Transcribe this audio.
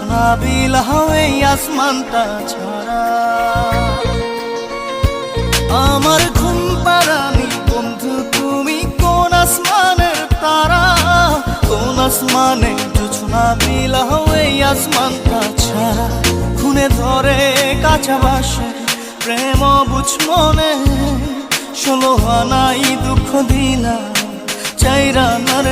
জোছনা বিলাও এই আসমানটা ছাড়া। আমার ঘুম পাড়ানি বন্ধু তুমি কোন আসমানের তারা, কোন আসমানে জোছনা বিলাও এই আসমানটা ছাড়া। খুনে ধরে কাঁচা বাসে প্রেম বুঝ মনে, 16 আনাই দুঃখ দিলা চাইরা নার